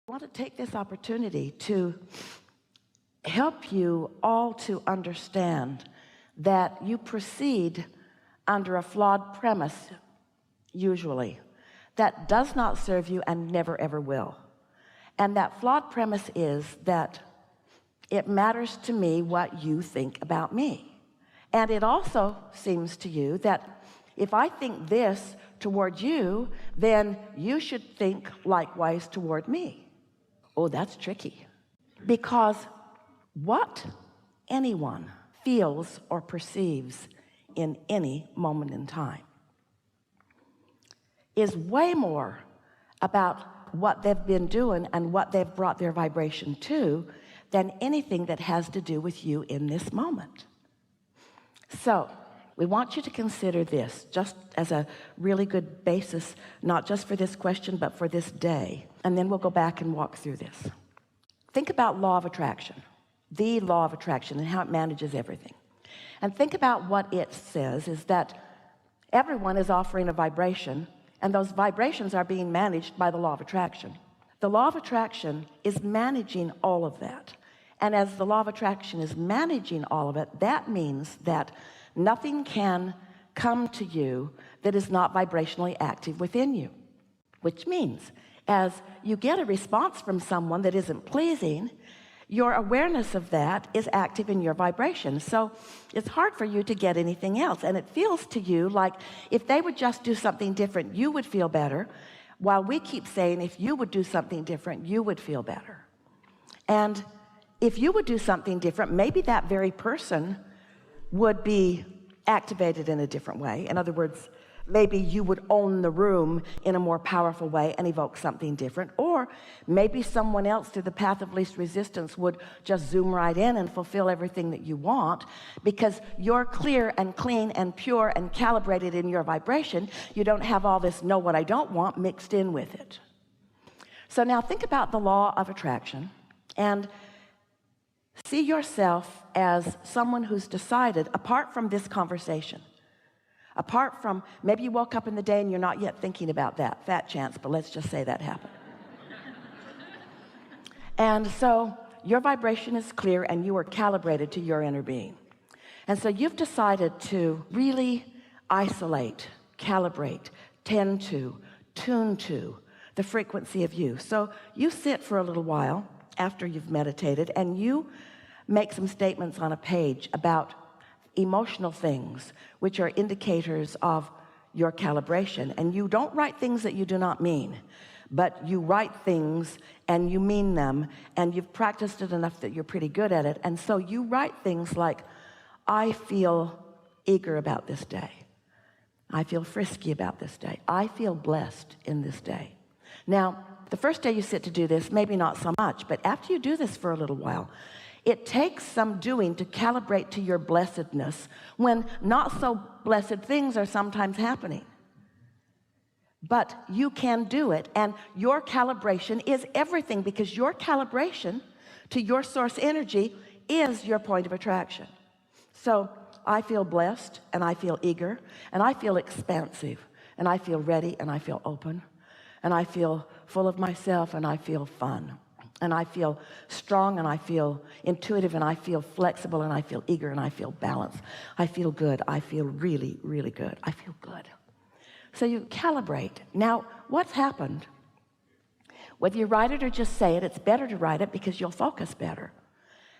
I want to take this opportunity to help you all to understand that you proceed under a flawed premise, usually, that does not serve you and never ever will. And that flawed premise is that it matters to me what you think about me. And it also seems to you that if I think this toward you, then you should think likewise toward me. Oh, that's tricky. Because what anyone feels or perceives in any moment in time is way more about what they've been doing and what they've brought their vibration to than anything that has to do with you in this moment. So we want you to consider this just as a really good basis, not just for this question, but for this day. And then we'll go back and walk through this. Think about law of attraction, the law of attraction, and how it manages everything. And think about what it says is that everyone is offering a vibration, and those vibrations are being managed by the law of attraction. The law of attraction is managing all of that. And as the law of attraction is managing all of it, that means that nothing can come to you that is not vibrationally active within you. Which means as you get a response from someone that isn't pleasing, your awareness of that is active in your vibration. So it's hard for you to get anything else. And it feels to you like if they would just do something different, you would feel better. While we keep saying if you would do something different, you would feel better. And if you would do something different, maybe that very person would be activated in a different way. In other words, maybe you would own the room in a more powerful way and evoke something different. Or maybe someone else through the path of least resistance would just zoom right in and fulfill everything that you want, because you're clear and clean and pure and calibrated in your vibration. You don't have all this know what I don't want mixed in with it. So now think about the law of attraction and see yourself as someone who's decided, apart from this conversation, apart from maybe you woke up in the day and you're not yet thinking about that, fat chance, but let's just say that happened. And so your vibration is clear and you are calibrated to your inner being. And so you've decided to really isolate, calibrate, tend to, tune to the frequency of you. So you sit for a little while after you've meditated and you make some statements on a page about emotional things which are indicators of your calibration. And you don't write things that you do not mean, but you write things and you mean them, and you've practiced it enough that you're pretty good at it. And so you write things like, I feel eager about this day. I feel frisky about this day. I feel blessed in this day. Now, the first day you sit to do this, maybe not so much, but after you do this for a little while, it takes some doing to calibrate to your blessedness when not so blessed things are sometimes happening. But you can do it, and your calibration is everything, because your calibration to your source energy is your point of attraction. So I feel blessed, and I feel eager, and I feel expansive, and I feel ready, and I feel open, and I feel full of myself, and I feel fun. And I feel strong, and I feel intuitive, and I feel flexible, and I feel eager, and I feel balanced. I feel good. I feel really, really good. I feel good. So you calibrate. Now, what's happened? Whether you write it or just say it, it's better to write it because you'll focus better.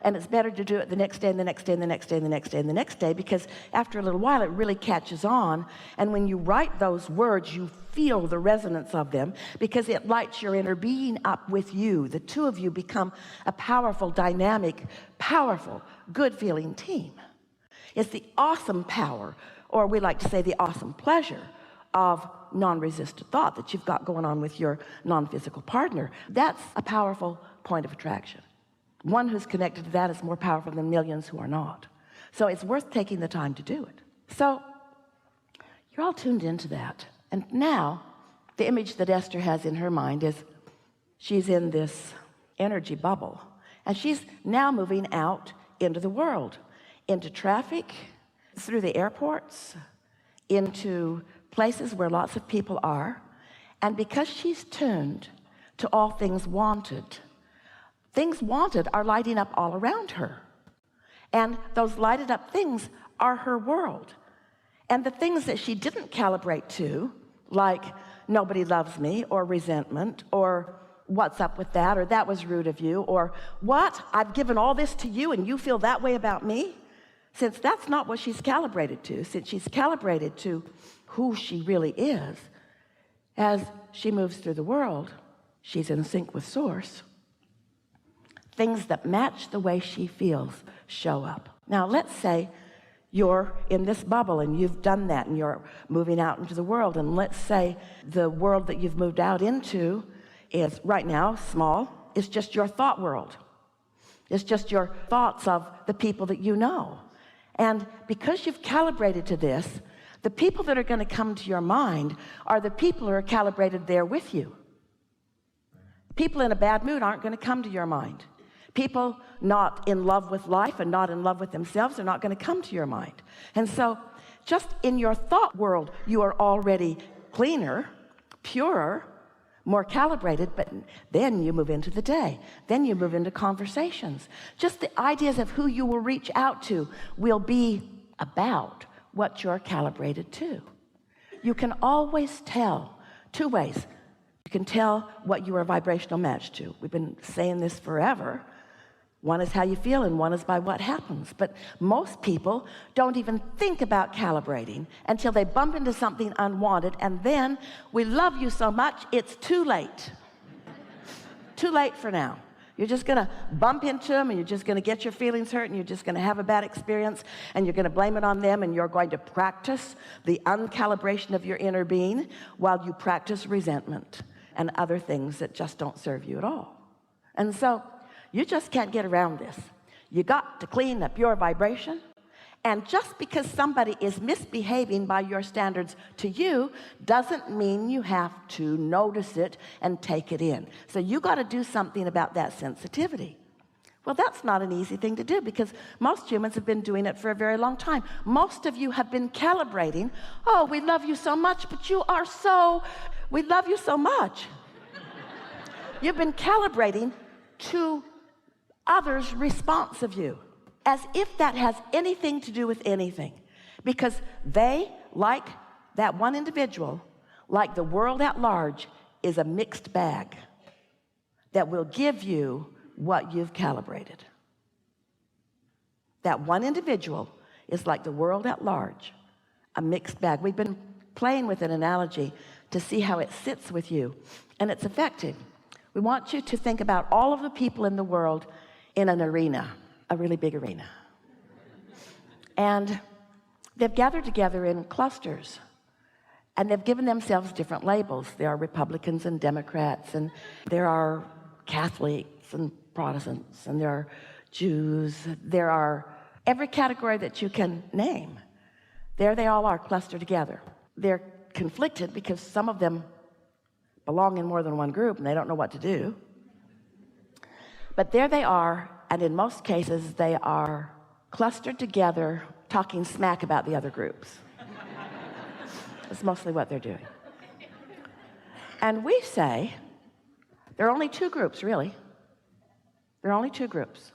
And it's better to do it the next day and the next day and the next day and the next day and the next day, because after a little while it really catches on. And when you write those words, you feel the resonance of them, because it lights your inner being up with you. The two of you become a powerful, dynamic, powerful, good feeling team. It's the awesome power, or we like to say the awesome pleasure, of non-resistant thought that you've got going on with your non-physical partner. That's a powerful point of attraction. One who's connected to that is more powerful than millions who are not. So it's worth taking the time to do it. So you're all tuned into that. And now the image that Esther has in her mind is she's in this energy bubble, and she's now moving out into the world, into traffic, through the airports, into places where lots of people are. And because she's tuned to all things wanted. Things wanted are lighting up all around her, and those lighted up things are her world. And the things that she didn't calibrate to, like nobody loves me, or resentment, or what's up with that, or that was rude of you, or what, I've given all this to you and you feel that way about me. Since that's not what she's calibrated to, since she's calibrated to who she really is, as she moves through the world, she's in sync with source. Things that match the way she feels show up. Now let's say you're in this bubble and you've done that and you're moving out into the world, and let's say the world that you've moved out into is right now small. It's just your thought world. It's just your thoughts of the people that you know. And because you've calibrated to this, the people that are going to come to your mind are the people who are calibrated there with you. People in a bad mood aren't going to come to your mind. People not in love with life and not in love with themselves are not going to come to your mind. And so just in your thought world, you are already cleaner, purer, more calibrated. But then you move into the day, then you move into conversations. Just the ideas of who you will reach out to will be about what you're calibrated to. You can always tell two ways. You can tell what you are vibrational matched to. We've been saying this forever. One is how you feel and one is by what happens. But most people don't even think about calibrating until they bump into something unwanted, and then we love you so much it's too late. Too late for now. You're just going to bump into them, and you're just going to get your feelings hurt, and you're just going to have a bad experience, and you're going to blame it on them, and you're going to practice the uncalibration of your inner being while you practice resentment and other things that just don't serve you at all. And so you just can't get around this. You got to clean up your vibration. And just because somebody is misbehaving by your standards to you doesn't mean you have to notice it and take it in. So you got to do something about that sensitivity. Well, that's not an easy thing to do, because most humans have been doing it for a very long time. Most of you have been calibrating. Oh, we love you so much, but we love you so much. You've been calibrating to others' response of you, as if that has anything to do with anything, because they, like that one individual, like the world at large, is a mixed bag that will give you what you've calibrated. That one individual is like the world at large, a mixed bag. We've been playing with an analogy to see how it sits with you, and it's effective. We want you to think about all of the people in the world in an arena, a really big arena. And they've gathered together in clusters, and they've given themselves different labels. There are Republicans and Democrats, and there are Catholics and Protestants, and there are Jews. There are every category that you can name. There they all are clustered together. They're conflicted because some of them belong in more than one group and they don't know what to do. But there they are, and in most cases they are clustered together talking smack about the other groups. That's mostly what they're doing. And we say there are only two groups, really. There are only two groups.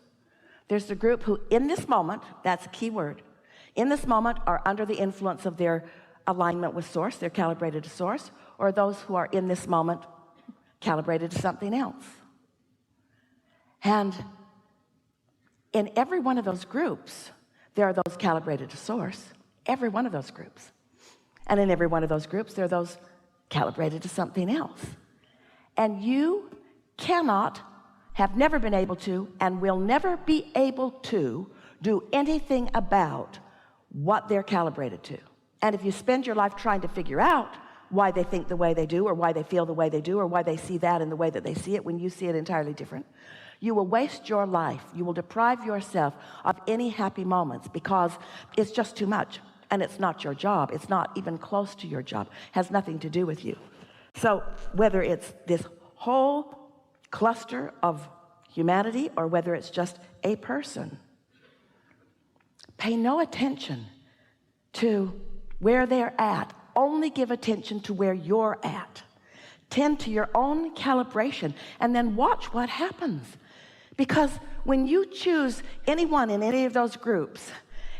There's the group who in this moment, that's a key word, in this moment are under the influence of their alignment with source, they're calibrated to source, or those who are in this moment calibrated to something else. And in every one of those groups, there are those calibrated to source, every one of those groups. And in every one of those groups, there are those calibrated to something else. And you cannot, have never been able to, and will never be able to do anything about what they're calibrated to. And if you spend your life trying to figure out why they think the way they do, or why they feel the way they do, or why they see that in the way that they see it when you see it entirely different, you will waste your life. You will deprive yourself of any happy moments, because it's just too much, and it's not your job. It's not even close to your job. It has nothing to do with you. So whether it's this whole cluster of humanity or whether it's just a person, pay no attention to where they're at. Only give attention to where you're at. Tend to your own calibration and then watch what happens. Because when you choose anyone in any of those groups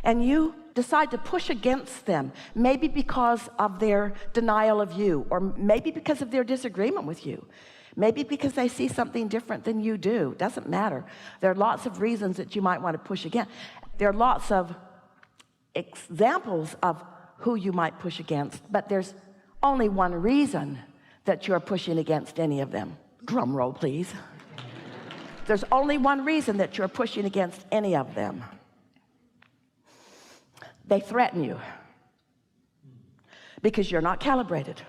and you decide to push against them, maybe because of their denial of you, or maybe because of their disagreement with you, maybe because they see something different than you do, doesn't matter. There are lots of reasons that you might want to push against. There are lots of examples of who you might push against, but there's only one reason that you're pushing against any of them. Drum roll, please. There's only one reason that you're pushing against any of them. They threaten you because you're not calibrated.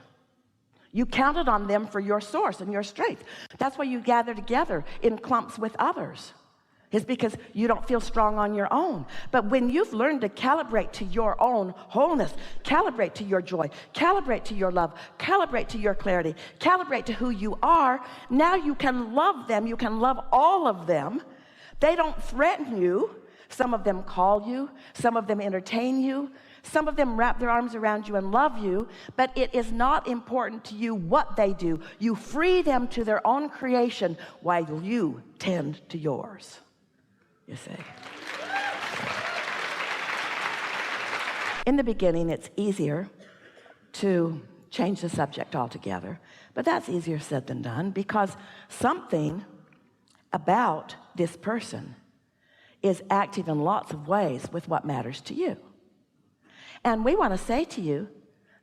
You counted on them for your source and your strength. That's why you gather together in clumps with others. It's because you don't feel strong on your own. But when you've learned to calibrate to your own wholeness, calibrate to your joy, calibrate to your love, calibrate to your clarity, calibrate to who you are, now you can love them. You can love all of them. They don't threaten you. Some of them call you. Some of them entertain you. Some of them wrap their arms around you and love you, but it is not important to you what they do. You free them to their own creation while you tend to yours. You see. In the beginning, it's easier to change the subject altogether, but that's easier said than done, because something about this person is active in lots of ways with what matters to you. And we want to say to you,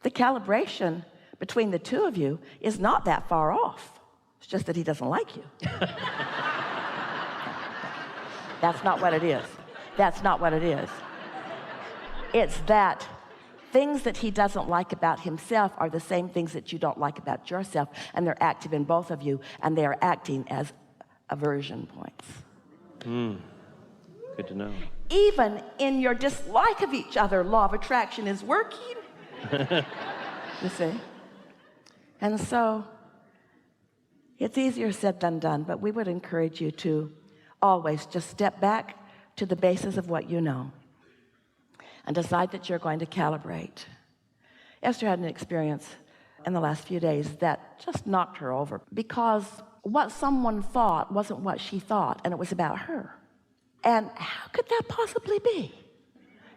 the calibration between the two of you is not that far off. It's just that he doesn't like you. That's not what it is. That's not what it is. It's that things that he doesn't like about himself are the same things that you don't like about yourself, and they're active in both of you, and they are acting as aversion points. Good to know. Even in your dislike of each other, law of attraction is working. You see? And so it's easier said than done, but we would encourage you to always just step back to the basis of what you know and decide that you're going to calibrate. Esther had an experience in the last few days that just knocked her over, because what someone thought wasn't what she thought, and it was about her. And how could that possibly be?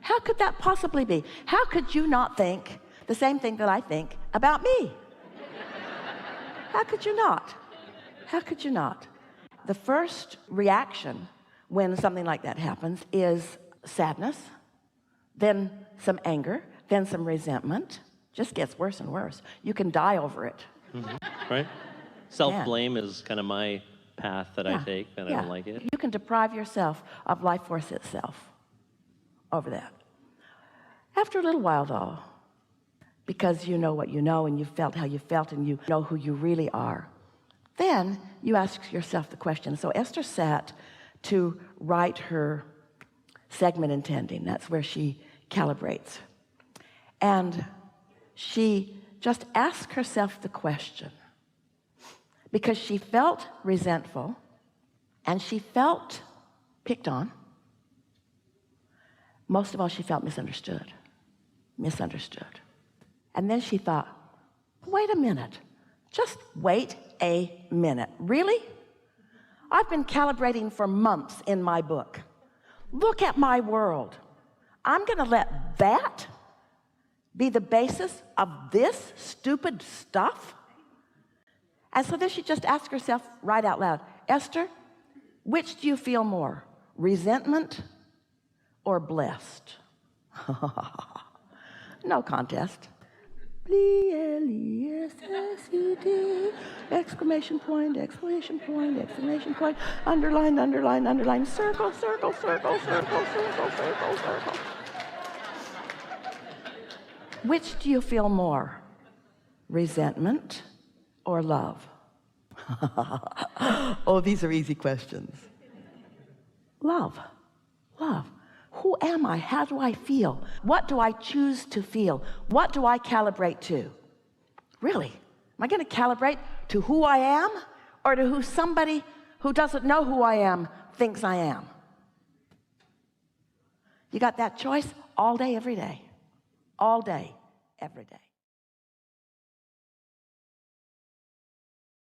How could that possibly be? How could you not think the same thing that I think about me? How could you not? How could you not? The first reaction when something like that happens is sadness, then some anger, then some resentment. Just gets worse and worse. You can die over it. Right? Self-blame is kind of my path that I take, and I don't like it. You can deprive yourself of life force itself over that. After a little while, though, because you know what you know, and you felt how you felt, and you know who you really are, then you ask yourself the question. So Esther sat to write her segment intending. That's where she calibrates. And she just asked herself the question, because she felt resentful and she felt picked on. Most of all, she felt misunderstood. And then she thought, wait a minute. Just wait a minute. Really? I've been calibrating for months in my book. Look at my world. I'm going to let that be the basis of this stupid stuff? And so then she just asked herself right out loud, Esther, which do you feel more, resentment or blessed? No contest. B-L-E-S-S-E-D, exclamation point, exclamation point, exclamation point, underline, underline, underline, circle, circle, circle, circle, circle, circle, circle. Which do you feel more, resentment or love? Oh, these are easy questions. Love. Who am I? How do I feel? What do I choose to feel? What do I calibrate to? Really? Am I going to calibrate to who I am, or to who somebody who doesn't know who I am thinks I am? You got that choice all day, every day. All day, every day.